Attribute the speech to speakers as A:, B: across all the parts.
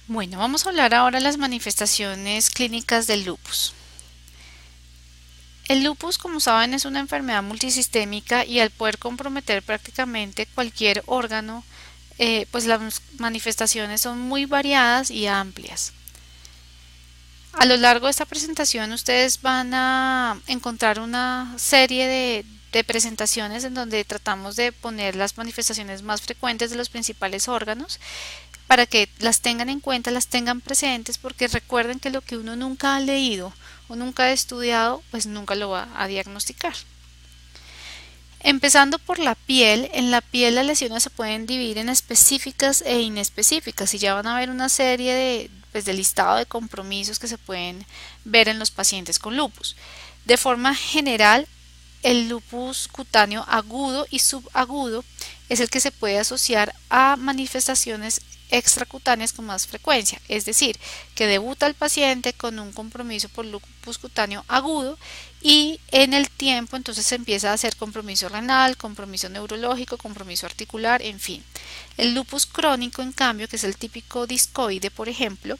A: Bueno, vamos a hablar ahora de las manifestaciones clínicas del lupus. El lupus, como saben, es una enfermedad multisistémica y al poder comprometer prácticamente cualquier órgano, pues las manifestaciones son muy variadas y amplias. A lo largo de esta presentación ustedes van a encontrar una serie de presentaciones en donde tratamos de poner las manifestaciones más frecuentes de los principales órganos para que las tengan en cuenta, las tengan presentes, porque recuerden que lo que uno nunca ha leído o nunca ha estudiado, pues nunca lo va a diagnosticar. Empezando por la piel, en la piel las lesiones se pueden dividir en específicas e inespecíficas y ya van a ver una serie de listado de compromisos que se pueden ver en los pacientes con lupus. De forma general, el lupus cutáneo agudo y subagudo es el que se puede asociar a manifestaciones extracutáneas con más frecuencia, es decir, que debuta el paciente con un compromiso por lupus cutáneo agudo y en el tiempo entonces se empieza a hacer compromiso renal, compromiso neurológico, compromiso articular, en fin. El lupus crónico, en cambio, que es el típico discoide, por ejemplo,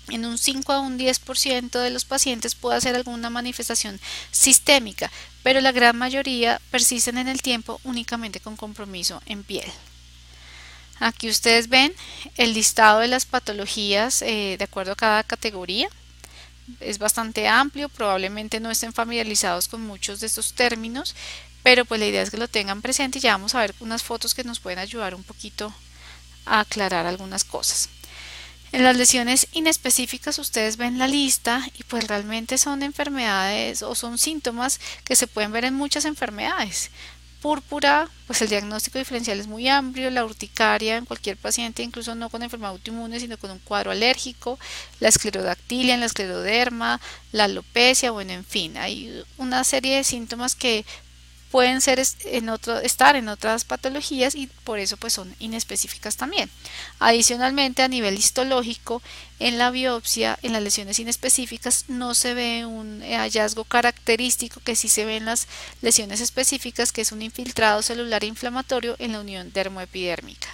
A: en un 5 a un 10% de los pacientes puede hacer alguna manifestación sistémica, pero la gran mayoría persisten en el tiempo únicamente con compromiso en piel. Aquí ustedes ven el listado de las patologías de acuerdo a cada categoría. Es bastante amplio, probablemente no estén familiarizados con muchos de estos términos, pero pues la idea es que lo tengan presente y ya vamos a ver unas fotos que nos pueden ayudar un poquito a aclarar algunas cosas. En las lesiones inespecíficas ustedes ven la lista y pues realmente son enfermedades o son síntomas que se pueden ver en muchas enfermedades. Púrpura, pues el diagnóstico diferencial es muy amplio, la urticaria en cualquier paciente, incluso no con enfermedad autoinmune, sino con un cuadro alérgico, la esclerodactilia, la escleroderma, la alopecia, bueno, en fin, hay una serie de síntomas que pueden ser estar en otras patologías y por eso pues son inespecíficas también. Adicionalmente, a nivel histológico, en la biopsia, en las lesiones inespecíficas, no se ve un hallazgo característico que sí se ve en las lesiones específicas, que es un infiltrado celular inflamatorio en la unión dermoepidérmica.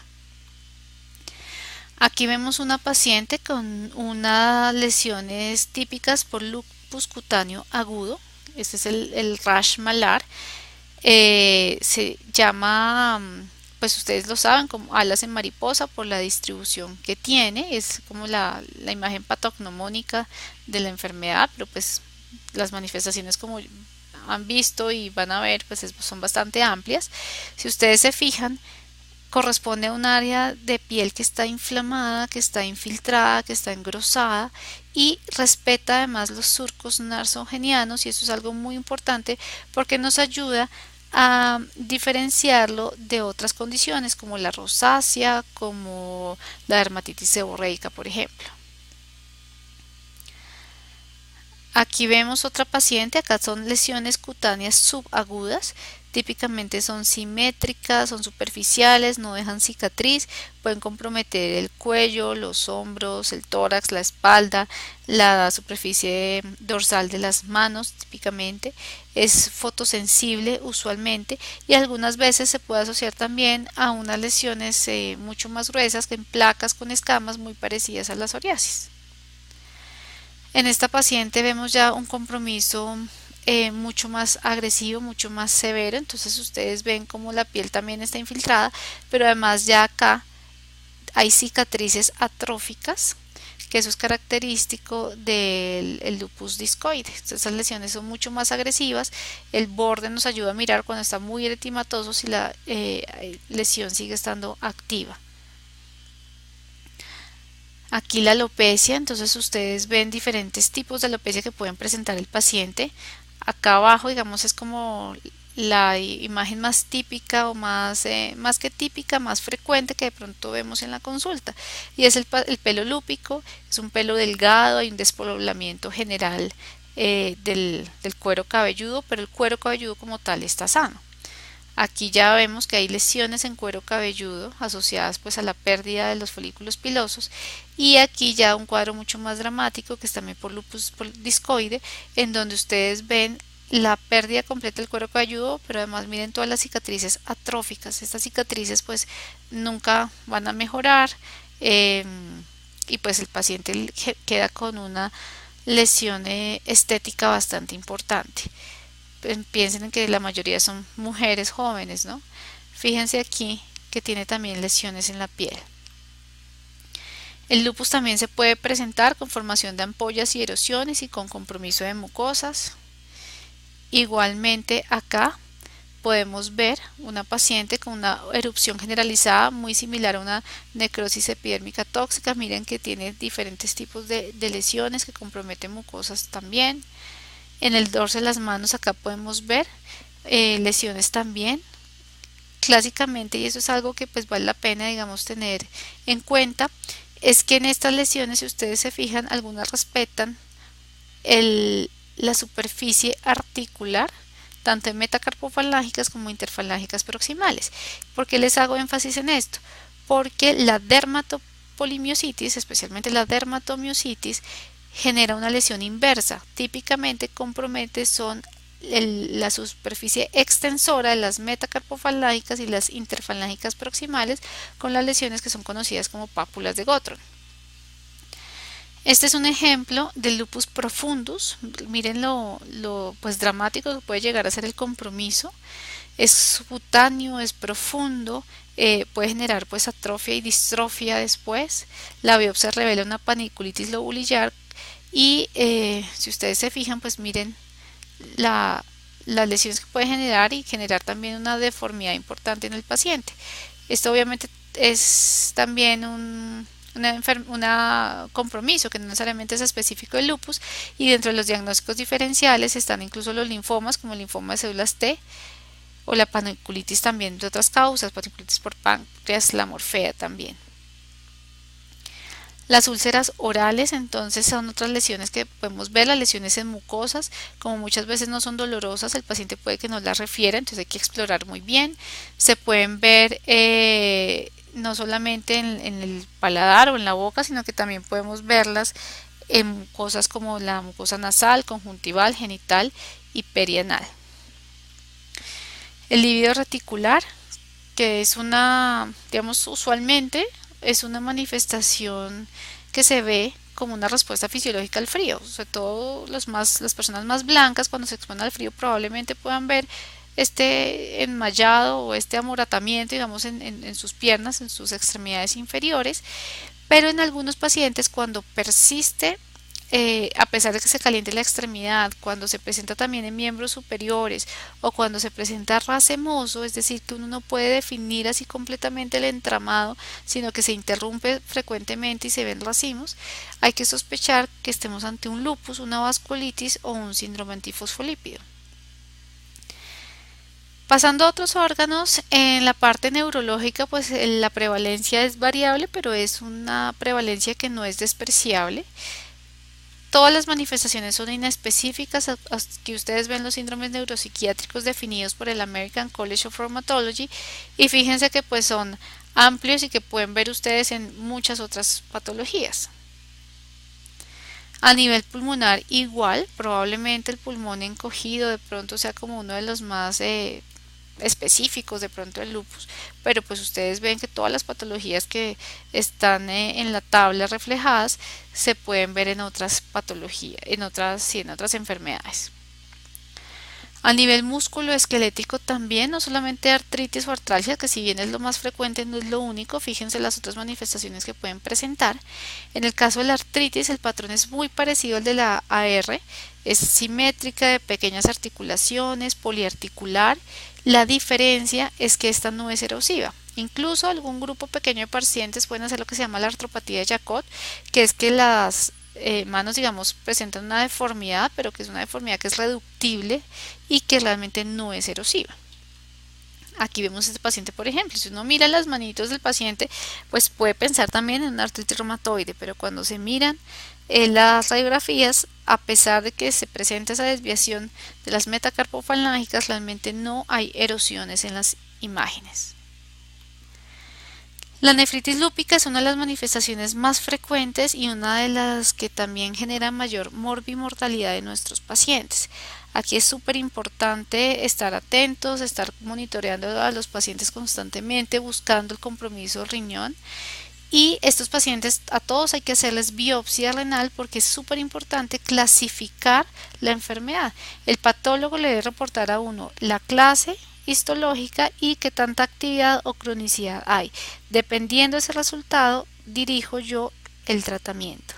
A: Aquí vemos una paciente con unas lesiones típicas por lupus cutáneo agudo. Este es el rash malar. Se llama, pues ustedes lo saben, como alas en mariposa por la distribución que tiene, es como la imagen patognomónica de la enfermedad, pero pues las manifestaciones como han visto y van a ver, pues son bastante amplias. Si ustedes se fijan, corresponde a un área de piel que está inflamada, que está infiltrada, que está engrosada y respeta además los surcos narsogenianos y eso es algo muy importante porque nos ayuda a diferenciarlo de otras condiciones como la rosácea, como la dermatitis seborreica, por ejemplo. Aquí vemos otra paciente, acá son lesiones cutáneas subagudas, típicamente son simétricas, son superficiales, no dejan cicatriz, pueden comprometer el cuello, los hombros, el tórax, la espalda, la superficie dorsal de las manos, típicamente, es fotosensible usualmente y algunas veces se puede asociar también a unas lesiones mucho más gruesas que en placas con escamas muy parecidas a la psoriasis. En esta paciente vemos ya un compromiso mucho más agresivo, mucho más severo, entonces ustedes ven como la piel también está infiltrada, pero además ya acá hay cicatrices atróficas, que eso es característico del lupus discoide. Estas lesiones son mucho más agresivas, el borde nos ayuda a mirar cuando está muy eritematoso si la lesión sigue estando activa. Aquí la alopecia, entonces ustedes ven diferentes tipos de alopecia que pueden presentar el paciente. Acá abajo, digamos, es como la imagen más típica o más que típica, más frecuente que de pronto vemos en la consulta. Y es el pelo lúpico, es un pelo delgado, hay un despoblamiento general del cuero cabelludo, pero el cuero cabelludo como tal está sano. Aquí ya vemos que hay lesiones en cuero cabelludo asociadas pues a la pérdida de los folículos pilosos y aquí ya un cuadro mucho más dramático que es también por lupus discoide en donde ustedes ven la pérdida completa del cuero cabelludo, pero además miren todas las cicatrices atróficas. Estas cicatrices pues nunca van a mejorar, y pues el paciente queda con una lesión estética bastante importante. Piensen en que la mayoría son mujeres jóvenes, ¿no? Fíjense aquí que tiene también lesiones en la piel. El lupus también se puede presentar con formación de ampollas y erosiones y con compromiso de mucosas. Igualmente acá podemos ver una paciente con una erupción generalizada muy similar a una necrosis epidérmica tóxica. Miren que tiene diferentes tipos de lesiones que comprometen mucosas también. En el dorso de las manos acá podemos ver lesiones también. Clásicamente, y eso es algo que pues vale la pena digamos tener en cuenta, es que en estas lesiones, si ustedes se fijan, algunas respetan la superficie articular tanto en metacarpofalángicas como interfalángicas proximales. ¿Por qué les hago énfasis en esto? Porque la dermatopolimiositis, especialmente la dermatomiositis, genera una lesión inversa. Típicamente compromete son la superficie extensora de las metacarpofalángicas y las interfalángicas proximales, con las lesiones que son conocidas como pápulas de Gottron. Este es un ejemplo del lupus profundus. Miren lo pues dramático que puede llegar a ser el compromiso. Es cutáneo, es profundo, puede generar pues atrofia y distrofia después. La biopsia revela una paniculitis lobulillar y si ustedes se fijan, pues miren las lesiones que puede generar y generar también una deformidad importante en el paciente. Esto obviamente es también un compromiso que no necesariamente es específico del lupus, y dentro de los diagnósticos diferenciales están incluso los linfomas como el linfoma de células T o la paniculitis también de otras causas, paniculitis por páncreas, la morfea también. Las úlceras orales entonces son otras lesiones que podemos ver, las lesiones en mucosas, como muchas veces no son dolorosas, el paciente puede que nos las refiera, entonces hay que explorar muy bien. Se pueden ver no solamente en el paladar o en la boca, sino que también podemos verlas en mucosas como la mucosa nasal, conjuntival, genital y perianal. El lívido reticular, que es una, digamos, usualmente es una manifestación que se ve como una respuesta fisiológica al frío. Sobre todo las personas más blancas cuando se exponen al frío probablemente puedan ver este enmayado o este amoratamiento, digamos, en sus piernas, en sus extremidades inferiores, pero en algunos pacientes cuando persiste, a pesar de que se caliente la extremidad, cuando se presenta también en miembros superiores o cuando se presenta racemoso, es decir, que uno no puede definir así completamente el entramado, sino que se interrumpe frecuentemente y se ven racimos, hay que sospechar que estemos ante un lupus, una vasculitis o un síndrome antifosfolípido. Pasando a otros órganos, en la parte neurológica, pues la prevalencia es variable, pero es una prevalencia que no es despreciable. Todas las manifestaciones son inespecíficas. Aquí ustedes ven los síndromes neuropsiquiátricos definidos por el American College of Rheumatology y fíjense que pues son amplios y que pueden ver ustedes en muchas otras patologías. A nivel pulmonar igual, probablemente el pulmón encogido de pronto sea como uno de los más específicos de pronto del lupus, pero pues ustedes ven que todas las patologías que están en la tabla reflejadas se pueden ver en otras patologías, en otras enfermedades. A nivel musculoesquelético también, no solamente artritis o artralgia, que si bien es lo más frecuente, no es lo único, fíjense las otras manifestaciones que pueden presentar. En el caso de la artritis, el patrón es muy parecido al de la AR, es simétrica, de pequeñas articulaciones, poliarticular. La diferencia es que esta no es erosiva. Incluso algún grupo pequeño de pacientes pueden hacer lo que se llama la artropatía de Charcot, que es que las manos, digamos, presentan una deformidad, pero que es una deformidad que es reductible y que realmente no es erosiva. Aquí vemos a este paciente, por ejemplo, si uno mira las manitos del paciente, pues puede pensar también en una artritis reumatoide, pero cuando se miran las radiografías, a pesar de que se presenta esa desviación de las metacarpofalángicas, realmente no hay erosiones en las imágenes. La nefritis lúpica es una de las manifestaciones más frecuentes y una de las que también genera mayor morbimortalidad de nuestros pacientes. Aquí es súper importante estar atentos, estar monitoreando a los pacientes constantemente, buscando el compromiso riñón Y estos pacientes, a todos hay que hacerles biopsia renal porque es súper importante clasificar la enfermedad. El patólogo le debe reportar a uno la clase histológica y qué tanta actividad o cronicidad hay. Dependiendo de ese resultado, dirijo yo el tratamiento.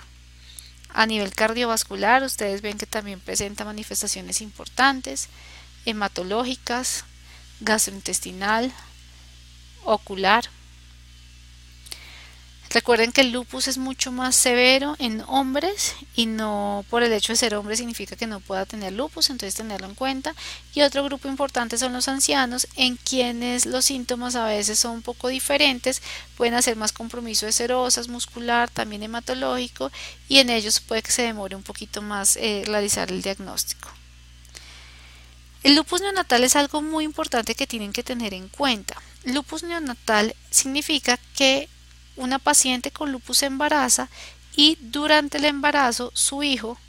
A: A nivel cardiovascular, ustedes ven que también presenta manifestaciones importantes, hematológicas, gastrointestinal, ocular. Recuerden que el lupus es mucho más severo en hombres y no por el hecho de ser hombre significa que no pueda tener lupus, entonces tenerlo en cuenta. Y otro grupo importante son los ancianos, en quienes los síntomas a veces son un poco diferentes, pueden hacer más compromiso de serosas, muscular, también hematológico, y en ellos puede que se demore un poquito más realizar el diagnóstico. El lupus neonatal es algo muy importante que tienen que tener en cuenta. Lupus neonatal significa que una paciente con lupus se embaraza y durante el embarazo su hijo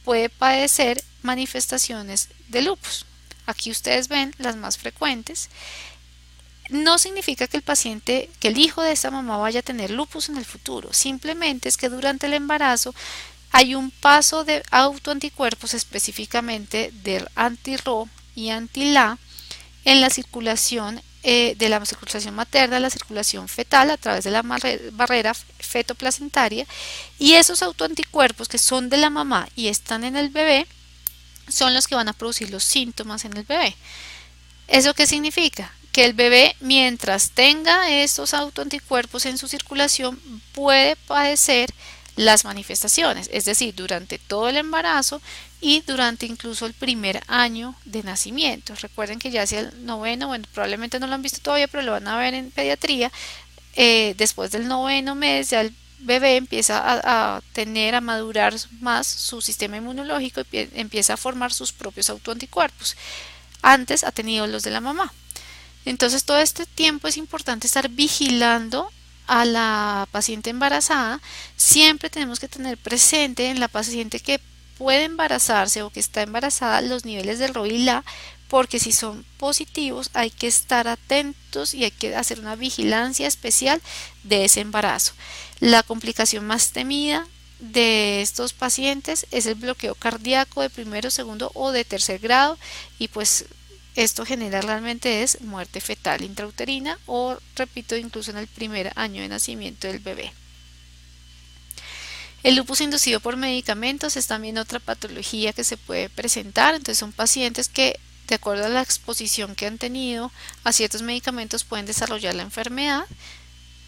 A: puede padecer manifestaciones de lupus. Aquí ustedes ven las más frecuentes. No significa que el hijo de esta mamá vaya a tener lupus en el futuro, simplemente es que durante el embarazo hay un paso de autoanticuerpos, específicamente del anti-Ro y anti-La, en la circulación de la circulación materna, la circulación fetal a través de la barrera fetoplacentaria, y esos autoanticuerpos que son de la mamá y están en el bebé son los que van a producir los síntomas en el bebé. ¿Eso qué significa? Que el bebé, mientras tenga estos autoanticuerpos en su circulación, puede padecer las manifestaciones, es decir, durante todo el embarazo y durante incluso el primer año de nacimiento. Recuerden que ya hacia el noveno, bueno, probablemente no lo han visto todavía, pero lo van a ver en pediatría, después del noveno mes ya el bebé empieza a madurar más su sistema inmunológico y empieza a formar sus propios autoanticuerpos. Antes ha tenido los de la mamá. Entonces todo este tiempo es importante estar vigilando a la paciente embarazada. Siempre tenemos que tener presente en la paciente que puede embarazarse o que está embarazada los niveles del ROI y LA, porque si son positivos hay que estar atentos y hay que hacer una vigilancia especial de ese embarazo. La complicación más temida de estos pacientes es el bloqueo cardíaco de primero, segundo o de tercer grado, y pues esto genera realmente es muerte fetal intrauterina o, repito, incluso en el primer año de nacimiento del bebé. El lupus inducido por medicamentos es también otra patología que se puede presentar. Entonces son pacientes que, de acuerdo a la exposición que han tenido a ciertos medicamentos, pueden desarrollar la enfermedad.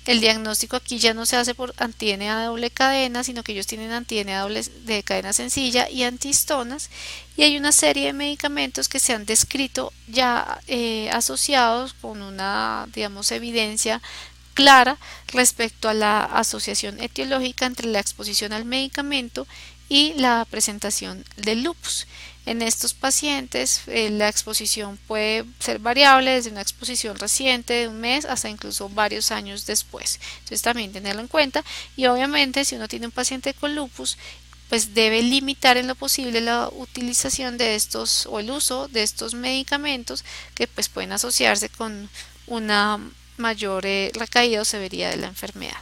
A: El diagnóstico aquí ya no se hace por anti-NA de doble cadena, sino que ellos tienen anti-NA de cadena sencilla y antihistonas, y hay una serie de medicamentos que se han descrito ya asociados con una, digamos, evidencia clara respecto a la asociación etiológica entre la exposición al medicamento y la presentación del lupus. En estos pacientes la exposición puede ser variable desde una exposición reciente de un mes hasta incluso varios años después. Entonces también tenerlo en cuenta, y obviamente si uno tiene un paciente con lupus, pues debe limitar en lo posible la utilización de estos o el uso de estos medicamentos que pues pueden asociarse con una mayor recaída o severidad de la enfermedad.